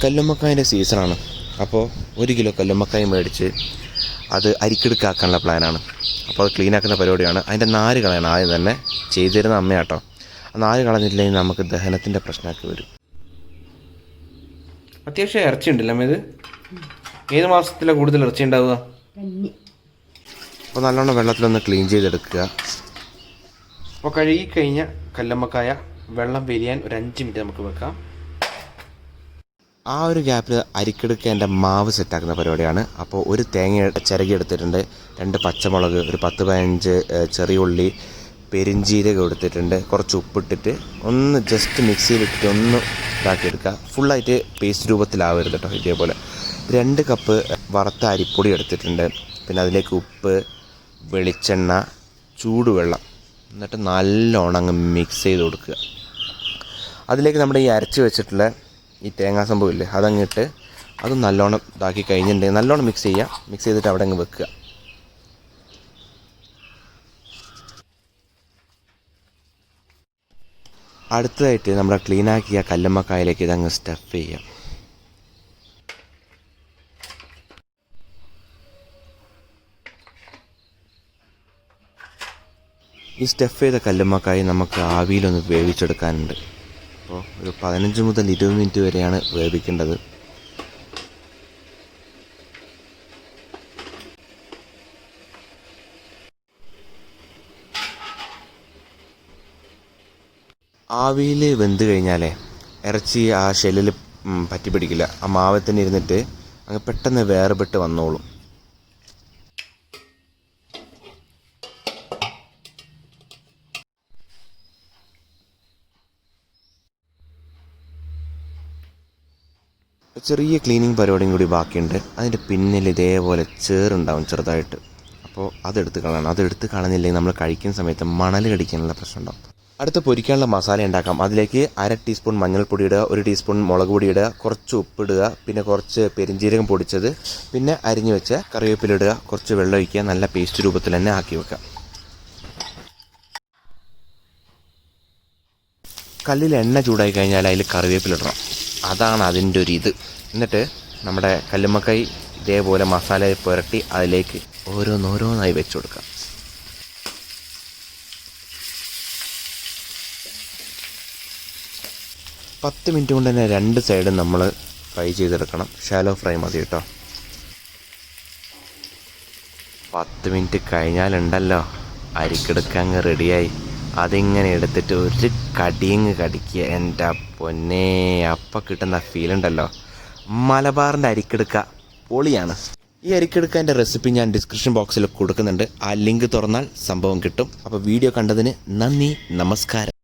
കല്ലുമ്മക്കായൻ്റെ സീസണാണ്. അപ്പോൾ 1 കിലോ കല്ലുമ്മക്കായ മേടിച്ച് അത് അരിക്കെടുക്കാക്കാനുള്ള പ്ലാനാണ്. അപ്പോൾ അത് ക്ലീനാക്കുന്ന പരിപാടിയാണ്. അതിൻ്റെ നാര് കളയണം ആദ്യം തന്നെ. ചെയ്തു തരുന്ന അമ്മയാട്ടോ. ആ നാര് കളഞ്ഞില്ലെങ്കിൽ നമുക്ക് ദഹനത്തിൻ്റെ പ്രശ്നമൊക്കെ വരും. അത്യാവശ്യം ഇറച്ചി ഉണ്ടല്ലോ അമ്മ. ഇത് ഏത് മാസത്തിലാണ് കൂടുതൽ ഇറച്ചി ഉണ്ടാവുക? അപ്പോൾ നല്ലോണം വെള്ളത്തിലൊന്ന് ക്ലീൻ ചെയ്തെടുക്കുക. അപ്പോൾ കഴുകിക്കഴിഞ്ഞ കല്ലുമ്മക്കായ വെള്ളം വലിയാൻ ഒരു 5 മിനിറ്റ് നമുക്ക് വെക്കാം. ആ ഒരു ഗ്യാപ്പിൽ അരിക്കെടുക്കേണ്ട മാവ് സെറ്റാക്കുന്ന പരിപാടിയാണ്. അപ്പോൾ ഒരു തേങ്ങ ചിരകി എടുത്തിട്ടുണ്ട്, 2 പച്ചമുളക്, ഒരു 10-15 ചെറിയ ഉള്ളി, പെരിഞ്ചീരകം എടുത്തിട്ടുണ്ട്, കുറച്ച് ഉപ്പിട്ടിട്ട് ഒന്ന് ജസ്റ്റ് മിക്സിയിലിട്ടിട്ട് ഒന്ന് ഇതാക്കിയെടുക്കുക. ഫുള്ളായിട്ട് പേസ്റ്റ് രൂപത്തിലാവരുത് കേട്ടോ. ഇതേപോലെ 2 കപ്പ് വറുത്ത അരിപ്പൊടി എടുത്തിട്ടുണ്ട്. പിന്നെ അതിലേക്ക് ഉപ്പ്, വെളിച്ചെണ്ണ, ചൂടുവെള്ളം, എന്നിട്ട് നല്ലോണം അങ്ങ് മിക്സ് ചെയ്ത് കൊടുക്കുക. അതിലേക്ക് നമ്മുടെ ഈ അരച്ച് വെച്ചിട്ടുള്ള ഈ തേങ്ങാ സംഭവം ഇല്ലേ, അതങ്ങിട്ട് അത് നല്ലോണം ഇതാക്കി കഴിഞ്ഞിട്ടുണ്ടെങ്കിൽ നല്ലോണം മിക്സ് ചെയ്യുക. മിക്സ് ചെയ്തിട്ട് അവിടെ അങ്ങ് വെക്കുക. അടുത്തതായിട്ട് നമ്മുടെ ക്ലീനാക്കിയ കല്ലുമ്മക്കായയിലേക്ക് ഇതങ്ങ് സ്റ്റഫ് ചെയ്യുക. ഈ സ്റ്റഫ് ചെയ്ത കല്ലുമ്മക്കായ നമുക്ക് ആവിയിലൊന്ന് വേവിച്ചെടുക്കാനുണ്ട്. അപ്പോൾ ഒരു 15 മുതൽ 20 മിനിറ്റ് വരെയാണ് വേവിക്കേണ്ടത്. ആവിയിൽ വെന്ത് കഴിഞ്ഞാലേ ഇറച്ചി ആ ഷെല്ലിൽ പറ്റി പിടിക്കില്ല. ആ മാവത്തിന് ഇരുന്നിട്ട് അങ്ങ് പെട്ടെന്ന് വേർപെട്ട് വന്നോളും. ചെറിയ ക്ലീനിങ് പരിപാടിയും കൂടി ബാക്കിയുണ്ട്. അതിൻ്റെ പിന്നിൽ ഇതേപോലെ ചേറുണ്ടാവും ചെറുതായിട്ട്. അപ്പോൾ അതെടുത്ത് കളയണം. അതെടുത്ത് കളഞ്ഞില്ലെങ്കിൽ നമ്മൾ കഴിക്കുന്ന സമയത്ത് മണൽ കടിക്കാനുള്ള പ്രശ്നം ഉണ്ടാവും. അടുത്ത് പൊരിക്കാനുള്ള മസാല ഉണ്ടാക്കാം. അതിലേക്ക് 1/2 ടീസ്പൂൺ മഞ്ഞൾപ്പൊടി ഇടുക, 1 ടീസ്പൂൺ മുളക് പൊടി ഇടുക, കുറച്ച് ഉപ്പിടുക, പിന്നെ കുറച്ച് പെരിഞ്ചീരകം പൊടിച്ചത്, പിന്നെ അരിഞ്ഞു വെച്ച കറിവേപ്പില ഇടുക, കുറച്ച് വെള്ളം ഒഴിക്കുക. നല്ല പേസ്റ്റ് രൂപത്തിൽ തന്നെ ആക്കി വെക്കുക. കല്ലിൽ എണ്ണ ചൂടായി കഴിഞ്ഞാൽ അതിൽ കറിവേപ്പില ഇടണം. അതാണ് അതിൻ്റെ ഒരു ഇത്. എന്നിട്ട് നമ്മുടെ കല്ലുമ്മക്കായ് ഇതേപോലെ മസാല പുരട്ടി അതിലേക്ക് ഓരോന്നോരോന്നായി വെച്ച് കൊടുക്കാം. പത്ത് മിനിറ്റ് കൊണ്ട് തന്നെ 2 സൈഡും നമ്മൾ ഫ്രൈ ചെയ്തെടുക്കണം. ഷാലോ ഫ്രൈ മതി കേട്ടോ. 10 മിനിറ്റ് കഴിഞ്ഞാലുണ്ടല്ലോ അരിക്കെടുക്കങ്ങ് റെഡിയായി. അതിങ്ങനെ എടുത്തിട്ട് ഒരു കടിയങ്ങ് കടിക്കുക. എൻ്റെ പൊന്നേ, അപ്പം കിട്ടുന്ന ഫീലുണ്ടല്ലോ. മലബാറിൻ്റെ അരിക്കെടുക്ക പൊളിയാണ്. ഈ അരിക്കെടുക്കൻ്റെ റെസിപ്പി ഞാൻ ഡിസ്ക്രിപ്ഷൻ ബോക്സിൽ കൊടുക്കുന്നുണ്ട്. ആ ലിങ്ക് തുറന്നാൽ സംഭവം കിട്ടും. അപ്പോൾ വീഡിയോ കണ്ടതിന് നന്ദി, നമസ്കാരം.